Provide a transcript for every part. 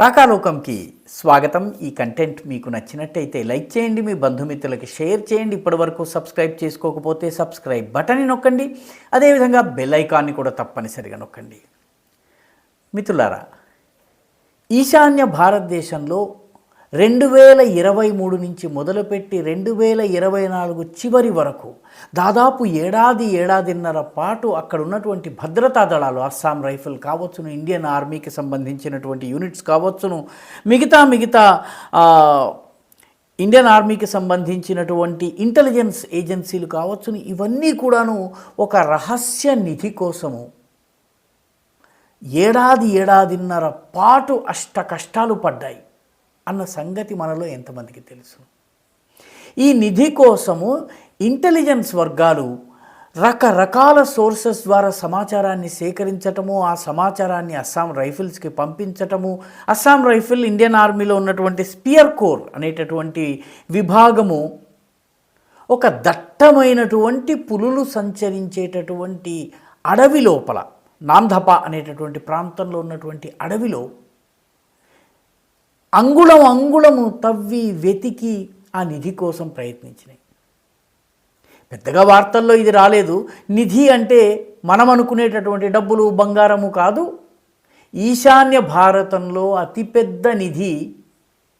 రాకాలోకంకి స్వాగతం. ఈ కంటెంట్ మీకు నచ్చినట్టయితే లైక్ చేయండి, మీ బంధుమిత్రులకి షేర్ చేయండి. ఇప్పటివరకు సబ్స్క్రైబ్ చేసుకోకపోతే సబ్స్క్రైబ్ బటన్ని నొక్కండి, అదేవిధంగా బెల్ ఐకాన్ని కూడా తప్పనిసరిగా నొక్కండి. మిత్రులారా, ఈశాన్య భారతదేశంలో 2023 నుంచి మొదలుపెట్టి 2024 చివరి వరకు దాదాపు ఏడాదిన్నర పాటు అక్కడ ఉన్నటువంటి భద్రతా దళాలు, అస్సాం రైఫిల్ కావచ్చును, ఇండియన్ ఆర్మీకి సంబంధించినటువంటి యూనిట్స్ కావచ్చును, మిగతా ఇండియన్ ఆర్మీకి సంబంధించినటువంటి ఇంటెలిజెన్స్ ఏజెన్సీలు కావచ్చును, ఇవన్నీ కూడాను ఒక రహస్య నిధి కోసము ఏడాదిన్నర పాటు అష్ట కష్టాలు పడ్డాయి అన్న సంగతి మనలో ఎంతమందికి తెలుసు? ఈ నిధి కోసము ఇంటెలిజెన్స్ వర్గాలు రకరకాల సోర్సెస్ ద్వారా సమాచారాన్ని సేకరించటము, ఆ సమాచారాన్ని అస్సాం రైఫిల్స్కి పంపించటము. అస్సాం రైఫిల్ ఇండియన్ ఆర్మీలో ఉన్నటువంటి స్పియర్ కోర్ అనేటటువంటి విభాగము ఒక దట్టమైనటువంటి పులులు సంచరించేటటువంటి అడవి లోపల, నామ్ధపా అనేటటువంటి ప్రాంతంలో ఉన్నటువంటి అడవిలో అంగుళము తవ్వి వెతికి ఆ నిధి కోసం ప్రయత్నించినాయి. పెద్దగా వార్తల్లో ఇది రాలేదు. నిధి అంటే మనం అనుకునేటటువంటి డబ్బులు, బంగారము కాదు. ఈశాన్య భారతంలో అతిపెద్ద నిధి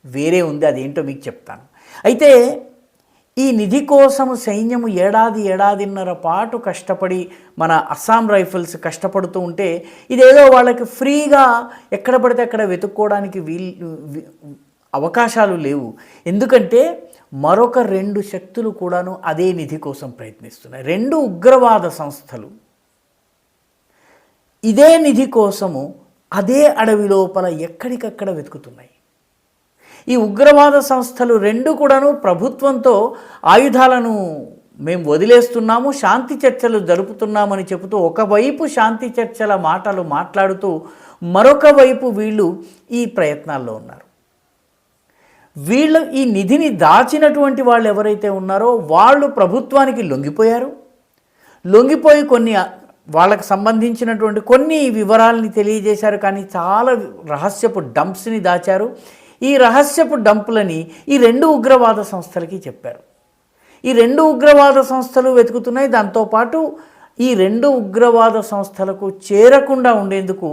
వేరే ఉంది, అదేంటో మీకు చెప్తాను. అయితే ఈ నిధి కోసము సైన్యము ఏడాదిన్నర పాటు కష్టపడి మన అస్సాం రైఫిల్స్ కష్టపడుతూ ఉంటే, ఇదేదో వాళ్ళకి ఫ్రీగా ఎక్కడ పడితే అక్కడ వెతుక్కోవడానికి అవకాశాలు లేవు. ఎందుకంటే మరొక 2 శక్తులు కూడాను అదే నిధి కోసం ప్రయత్నిస్తున్నాయి. 2 ఉగ్రవాద సంస్థలు ఇదే నిధి కోసము అదే అడవి లోపల ఎక్కడికక్కడ వెతుకుతున్నాయి. ఈ ఉగ్రవాద సంస్థలు 2 కూడాను ప్రభుత్వంతో ఆయుధాలను మేము వదిలేస్తున్నాము, శాంతి చర్చలు జరుపుతున్నామని చెబుతూ ఒకవైపు శాంతి చర్చల మాటలు మాట్లాడుతూ మరొక వైపు వీళ్ళు ఈ ప్రయత్నాల్లో ఉన్నారు. వీళ్ళు ఈ నిధిని దాచినటువంటి వాళ్ళు ఎవరైతే ఉన్నారో వాళ్ళు ప్రభుత్వానికి లొంగిపోయి కొన్ని వాళ్ళకు సంబంధించినటువంటి కొన్ని వివరాలని తెలియజేశారు. కానీ చాలా రహస్యపు డంప్స్ని దాచారు. ఈ రహస్యపు డంపులని ఈ 2 ఉగ్రవాద సంస్థలకి చెప్పారు. ఈ 2 ఉగ్రవాద సంస్థలు వెతుకుతున్నాయి. దాంతోపాటు ఈ 2 ఉగ్రవాద సంస్థలకు చేరకుండా ఉండేందుకు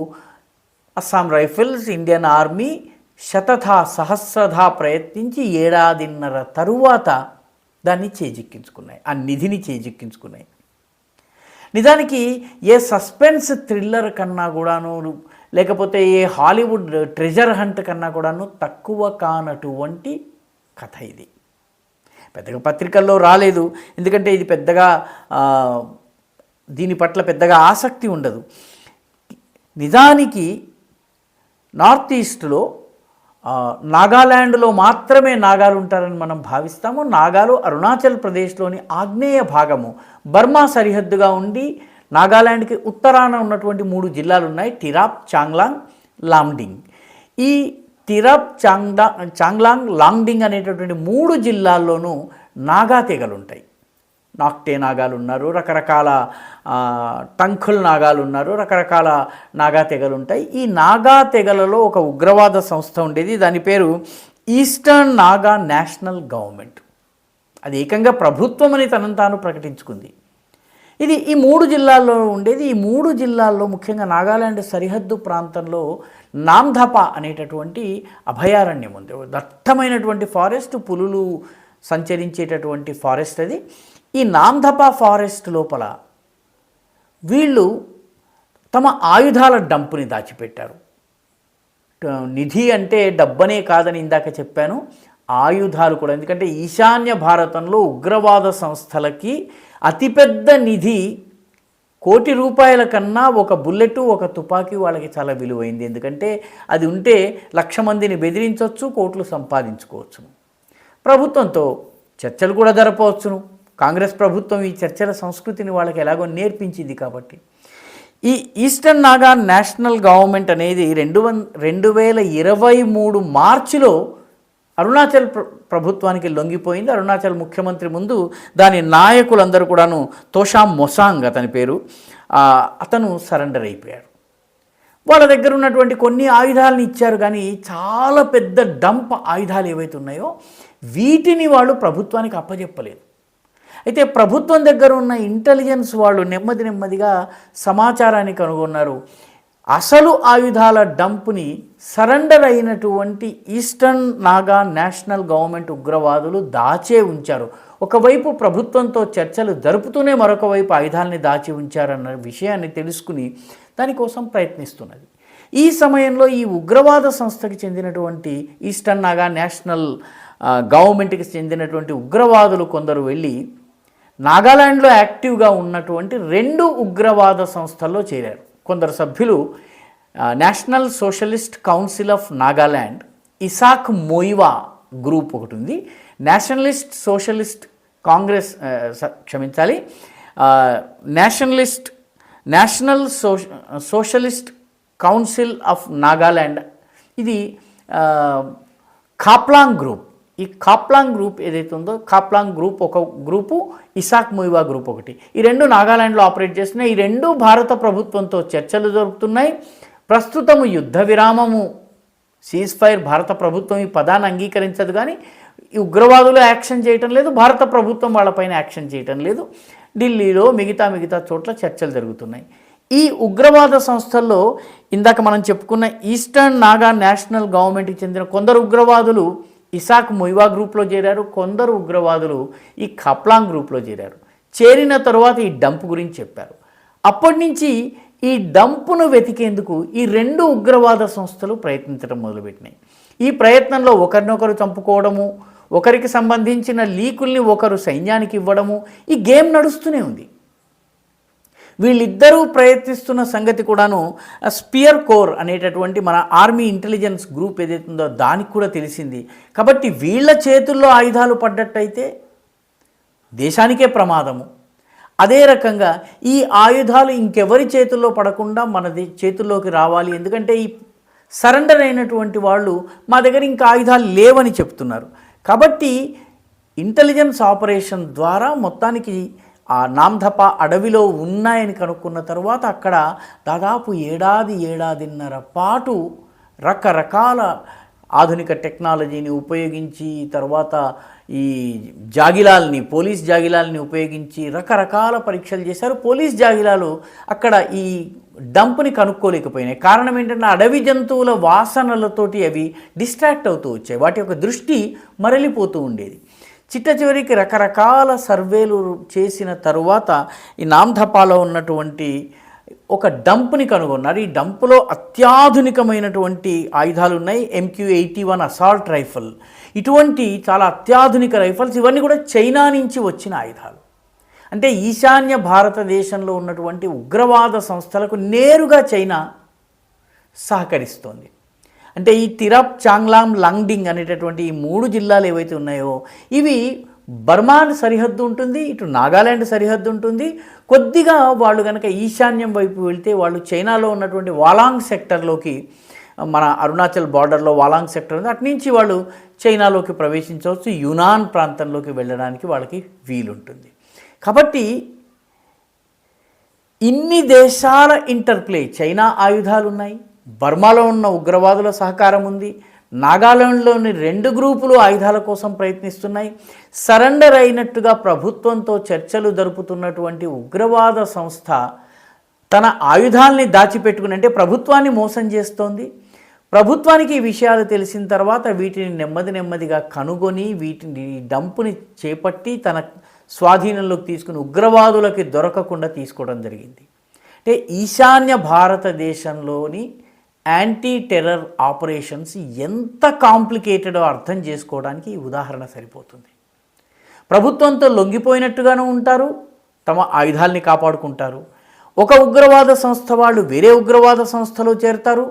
అస్సాం రైఫిల్స్, ఇండియన్ ఆర్మీ సహస్రధా ప్రయత్నించి ఏడాదిన్నర తరువాత దాన్ని చేజిక్కించుకున్నాయి, ఆ నిధిని చేజిక్కించుకున్నాయి. నిజానికి ఏ సస్పెన్స్ థ్రిల్లర్ కన్నా కూడాను, లేకపోతే ఏ హాలీవుడ్ ట్రెజర్ హంట్ కన్నా కూడాను తక్కువ కానటువంటి కథ ఇది. పెద్దగా పత్రికల్లో రాలేదు, ఎందుకంటే ఇది పెద్దగా దీని పట్ల పెద్దగా ఆసక్తి ఉండదు. నిజానికి నార్త్ ఈస్ట్లో నాగాల్యాండ్లో మాత్రమే నాగాలు ఉంటారని మనం భావిస్తాము. నాగాలు అరుణాచల్ ప్రదేశ్లోని ఆగ్నేయ భాగము, బర్మా సరిహద్దుగా ఉండి నాగాల్యాండ్కి ఉత్తరాన ఉన్నటువంటి 3 జిల్లాలు ఉన్నాయి: తిరాప్, చాంగ్లాంగ్, లాంగ్డింగ్. ఈ తిరాప్, చాంగ్లాంగ్, లాంగ్డింగ్ అనేటటువంటి 3 జిల్లాల్లోనూ నాగా తెగలు ఉంటాయి. నాక్టే నాగాలు ఉన్నారు, రకరకాల టంకుల్ నాగాలు ఉన్నారు, రకరకాల నాగా తెగలు ఉంటాయి. ఈ నాగా తెగలలో ఒక ఉగ్రవాద సంస్థ ఉండేది, దాని పేరు ఈస్టర్న్ నాగా నేషనల్ గవర్నమెంట్. అది ఏకంగా ప్రభుత్వం అని తనను తాను ప్రకటించుకుంది. ఇది ఈ 3 జిల్లాల్లో ఉండేది. ఈ 3 జిల్లాల్లో ముఖ్యంగా నాగాలాండ్ సరిహద్దు ప్రాంతంలో నామ్ధపా అనేటటువంటి అభయారణ్యం ఉంది. దట్టమైనటువంటి ఫారెస్ట్, పులులు సంచరించేటటువంటి ఫారెస్ట్ అది. ఈ నామ్ధపా ఫారెస్ట్ లోపల వీళ్ళు తమ ఆయుధాల డంపుని దాచిపెట్టారు. నిధి అంటే డబ్బనే కాదని ఇందాక చెప్పాను, ఆయుధాలు కూడా. ఎందుకంటే ఈశాన్య భారతంలో ఉగ్రవాద సంస్థలకి అతిపెద్ద నిధి ₹1,00,00,000 కన్నా ఒక బుల్లెట్, ఒక తుపాకీ వాళ్ళకి చాలా విలువైంది. ఎందుకంటే అది ఉంటే 1,00,000 మందిని బెదిరించవచ్చు, కోట్లు సంపాదించుకోవచ్చు. ప్రభుత్వంతో చర్చలు కూడా జరపవచ్చును. కాంగ్రెస్ ప్రభుత్వం ఈ చర్చల సంస్కృతిని వాళ్ళకి ఎలాగో నేర్పించింది. కాబట్టి ఈ ఈస్టర్న్ నాగా నేషనల్ గవర్నమెంట్ అనేది 2023 మార్చిలో అరుణాచల్ ప్రభుత్వానికి లొంగిపోయింది. అరుణాచల్ ముఖ్యమంత్రి ముందు దాని నాయకులందరూ కూడాను, తోషామ్ మొసాంగ్ అతని పేరు, అతను సరెండర్ అయిపోయారు. వాళ్ళ దగ్గర ఉన్నటువంటి కొన్ని ఆయుధాలను ఇచ్చారు, కానీ చాలా పెద్ద డంప్ ఆయుధాలు ఏవైతే ఉన్నాయో వీటిని వాళ్ళు ప్రభుత్వానికి అప్పజెప్పలేదు. అయితే ప్రభుత్వం దగ్గర ఉన్న ఇంటెలిజెన్స్ వాళ్ళు నెమ్మదిగా సమాచారాన్ని కనుగొన్నారు. అసలు ఆయుధాల డంప్ని సరెండర్ అయినటువంటి ఈస్టర్న్ నాగా నేషనల్ గవర్నమెంట్ ఉగ్రవాదులు దాచే ఉంచారు. ఒకవైపు ప్రభుత్వంతో చర్చలు జరుపుతూనే మరొక వైపు ఆయుధాలని దాచి ఉంచారన్న విషయాన్ని తెలుసుకుని దానికోసం ప్రయత్నిస్తున్నది. ఈ సమయంలో ఈ ఉగ్రవాద సంస్థకి చెందినటువంటి ఈస్టర్న్ నాగా నేషనల్ గవర్నమెంట్కి చెందినటువంటి ఉగ్రవాదులు కొందరు వెళ్ళి నాగాలాండ్లో యాక్టివ్గా ఉన్నటువంటి 2 ఉగ్రవాద సంస్థల్లో చేరారు. కొందరు సభ్యులు National Socialist Council of Nagaland, Isak Muivah group ఒకటి ఉంది, Nationalist Socialist Congress National Socialist Council of Nagaland, ఇది ఖాప్లాంగ్ గ్రూప్. ఈ ఖాప్లాంగ్ గ్రూప్ ఏదైతే ఉందో, ఖాప్లాంగ్ గ్రూప్ ఒక గ్రూపు, ఇసాక్ మోయివా గ్రూప్ ఒకటి. ఈ 2 నాగాలాండ్లో ఆపరేట్ చేస్తున్నాయి. ఈ 2 భారత ప్రభుత్వంతో చర్చలు జరుపుతున్నాయి. ప్రస్తుతము యుద్ధ విరామము, సీజ్ ఫైర్, భారత ప్రభుత్వం ఈ పదాన్ని అంగీకరించదు, కానీ ఈ ఉగ్రవాదులు యాక్షన్ చేయటం లేదు, భారత ప్రభుత్వం వాళ్ళపైన యాక్షన్ చేయటం లేదు. ఢిల్లీలో మిగతా చోట్ల చర్చలు జరుగుతున్నాయి. ఈ ఉగ్రవాద సంస్థల్లో ఇందాక మనం చెప్పుకున్న ఈస్టర్న్ నాగా నేషనల్ గవర్నమెంట్కి చెందిన కొందరు ఉగ్రవాదులు ఇసాక్ మోయివా గ్రూప్లో చేరారు, కొందరు ఉగ్రవాదులు ఈ ఖప్లాంగ్ గ్రూప్లో చేరారు. చేరిన తరువాత ఈ డంప్ గురించి చెప్పారు. అప్పటి నుంచి ఈ డంపును వెతికేందుకు ఈ 2 ఉగ్రవాద సంస్థలు ప్రయత్నించడం మొదలుపెట్టినాయి. ఈ ప్రయత్నంలో ఒకరినొకరు చంపుకోవడము, ఒకరికి సంబంధించిన లీకుల్ని ఒకరు సైన్యానికి ఇవ్వడము, ఈ గేమ్ నడుస్తూనే ఉంది. వీళ్ళిద్దరూ ప్రయత్నిస్తున్న సంగతి కూడాను స్పియర్ కోర్ అనేటటువంటి మన ఆర్మీ ఇంటెలిజెన్స్ గ్రూప్ ఏదైతే ఉందో దానికి కూడా తెలిసింది. కాబట్టి వీళ్ళ చేతుల్లో ఆయుధాలు పడ్డట్టయితే దేశానికే ప్రమాదము. అదే రకంగా ఈ ఆయుధాలు ఇంకెవరి చేతుల్లో పడకుండా మనది చేతుల్లోకి రావాలి. ఎందుకంటే ఈ సరెండర్ అయినటువంటి వాళ్ళు మా దగ్గర ఇంకా ఆయుధాలు లేవని చెప్తున్నారు. కాబట్టి ఇంటెలిజెన్స్ ఆపరేషన్ ద్వారా మొత్తానికి ఆ నామ్ధపా అడవిలో ఉన్నాయని కనుక్కున్న తర్వాత అక్కడ దాదాపు ఏడాదిన్నర పాటు రకరకాల ఆధునిక టెక్నాలజీని ఉపయోగించి, తర్వాత ఈ జాగిలాల్ని, పోలీస్ జాగిలాల్ని ఉపయోగించి రకరకాల పరీక్షలు చేశారు. పోలీస్ జాగిలాలు అక్కడ ఈ డంప్ని కనుక్కోలేకపోయినాయి. కారణం ఏంటంటే అడవి జంతువుల వాసనలతోటి అవి డిస్ట్రాక్ట్ అవుతూ వచ్చాయి, వాటి యొక్క దృష్టి మరలిపోతూ ఉండేది. చిట్టచివరికి రకరకాల సర్వేలు చేసిన తరువాత ఈ నామ్ధపాలో ఉన్నటువంటి ఒక డంప్ని కనుగొన్నారు. ఈ డంప్లో అత్యాధునికమైనటువంటి ఆయుధాలు ఉన్నాయి. MQ-81 అసాల్ట్ రైఫల్, ఇటువంటి చాలా అత్యాధునిక రైఫల్స్, ఇవన్నీ కూడా చైనా నుంచి వచ్చిన ఆయుధాలు. అంటే ఈశాన్య భారతదేశంలో ఉన్నటువంటి ఉగ్రవాద సంస్థలకు నేరుగా చైనా సహకరిస్తోంది. అంటే ఈ తిరాప్, చాంగ్లాంగ్, లాంగ్డింగ్ అనేటటువంటి ఈ 3 జిల్లాలు ఏవైతే ఉన్నాయో ఇవి బర్మాన్ సరిహద్దు ఉంటుంది, ఇటు నాగాలాండ్ సరిహద్దు ఉంటుంది. కొద్దిగా వాళ్ళు కనుక ఈశాన్యం వైపు వెళ్తే వాళ్ళు చైనాలో ఉన్నటువంటి వాలాంగ్ సెక్టర్లోకి, మన అరుణాచల్ బార్డర్లో వాలాంగ్ సెక్టర్ ఉంది, అటు నుంచి వాళ్ళు చైనాలోకి ప్రవేశించవచ్చు. యునాన్ ప్రాంతంలోకి వెళ్ళడానికి వాళ్ళకి వీలుంటుంది. కాబట్టి ఇన్ని దేశాల ఇంటర్ప్లే, చైనా ఆయుధాలు ఉన్నాయి, బర్మాలో ఉన్న ఉగ్రవాదుల సహకారం ఉంది, నాగాలాండ్లోని 2 గ్రూపులు ఆయుధాల కోసం ప్రయత్నిస్తున్నాయి. సరెండర్ అయినట్టుగా ప్రభుత్వంతో చర్చలు జరుపుతున్నటువంటి ఉగ్రవాద సంస్థ తన ఆయుధాలని దాచిపెట్టుకుని, అంటే ప్రభుత్వాన్ని మోసం చేస్తోంది. ప్రభుత్వానికి ఈ విషయాలు తెలిసిన తర్వాత వీటిని నెమ్మదిగా కనుగొని వీటిని డంపుని చేపట్టి తన స్వాధీనంలోకి తీసుకుని ఉగ్రవాదులకి దొరకకుండా తీసుకోవడం జరిగింది. అంటే ఈశాన్య భారతదేశంలోని యాంటీ టెర్రర్ ఆపరేషన్స్ ఎంత కాంప్లికేటెడో అర్థం చేసుకోవడానికి ఈ ఉదాహరణ సరిపోతుంది. ప్రభుత్వంతో లొంగిపోయినట్టుగానూ ఉంటారు, తమ ఆయుధాల్ని కాపాడుకుంటారు. ఒక ఉగ్రవాద సంస్థ వాళ్ళు వేరే ఉగ్రవాద సంస్థలో చేరుతారు,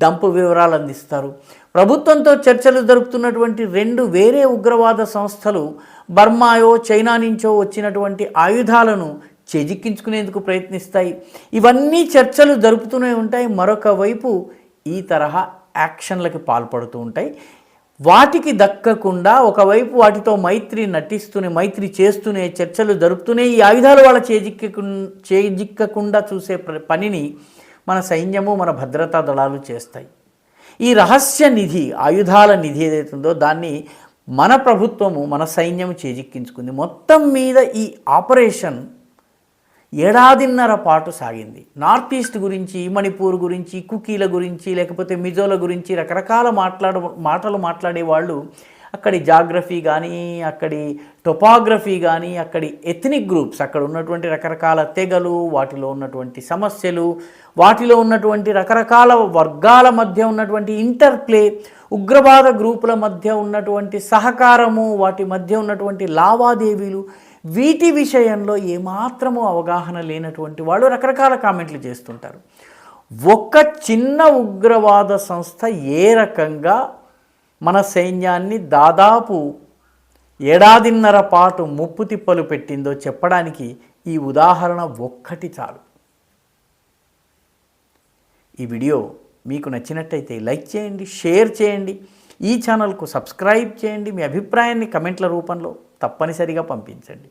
డంపు వివరాలు అందిస్తారు. ప్రభుత్వంతో చర్చలు జరుపుతున్నటువంటి 2 వేరే ఉగ్రవాద సంస్థలు బర్మాయో చైనా నుంచో వచ్చినటువంటి ఆయుధాలను చేజిక్కించుకునేందుకు ప్రయత్నిస్తాయి. ఇవన్నీ చర్చలు జరుపుతూనే ఉంటాయి. మరొక వైపు ఈ తరహా యాక్షన్లకి పాల్పడుతూ ఉంటాయి. వాటికి దక్కకుండా ఒకవైపు వాటితో మైత్రి చేస్తూనే చర్చలు జరుపుతూనే ఈ ఆయుధాలు వాళ్ళ చేజిక్కకుండా చూసే పనిని మన సైన్యము మన భద్రతా దళాలు చేస్తాయి. ఈ రహస్య నిధి, ఆయుధాల నిధి ఏదైతుందో దాన్ని మన ప్రభుత్వము, మన సైన్యం చేజిక్కించుకుంది. మొత్తం మీద ఈ ఆపరేషన్ ఏడాదిన్నర పాటు సాగింది. నార్త్ ఈస్ట్ గురించి, మణిపూర్ గురించి, కుకీల గురించి, లేకపోతే మిజోల గురించి రకరకాల మాటలు మాట్లాడే వాళ్ళు అక్కడి జాగ్రఫీ కానీ, అక్కడి టొపాగ్రఫీ కానీ, అక్కడి ఎథనిక్ గ్రూప్స్, అక్కడ ఉన్నటువంటి రకరకాల తెగలు, వాటిలో ఉన్నటువంటి సమస్యలు, వాటిలో ఉన్నటువంటి రకరకాల వర్గాల మధ్య ఉన్నటువంటి ఇంటర్ప్లే, ఉగ్రవాద గ్రూపుల మధ్య ఉన్నటువంటి సహకారము, వాటి మధ్య ఉన్నటువంటి లావాదేవీలు, వీటి విషయంలో ఏమాత్రము అవగాహన లేనటువంటి వాళ్ళు రకరకాల కామెంట్లు చేస్తుంటారు. ఒక్క చిన్న ఉగ్రవాద సంస్థ ఏ రకంగా మన సైన్యాన్ని దాదాపు ఏడాదిన్నర పాటు ముప్పు తిప్పలు పెట్టిందో చెప్పడానికి ఈ ఉదాహరణ ఒక్కటి చాలు. ఈ వీడియో మీకు నచ్చినట్టయితే లైక్ చేయండి, షేర్ చేయండి, ఈ ఛానల్కు సబ్స్క్రైబ్ చేయండి. మీ అభిప్రాయాన్ని కమెంట్ల రూపంలో తప్పనిసరిగా పంపించండి.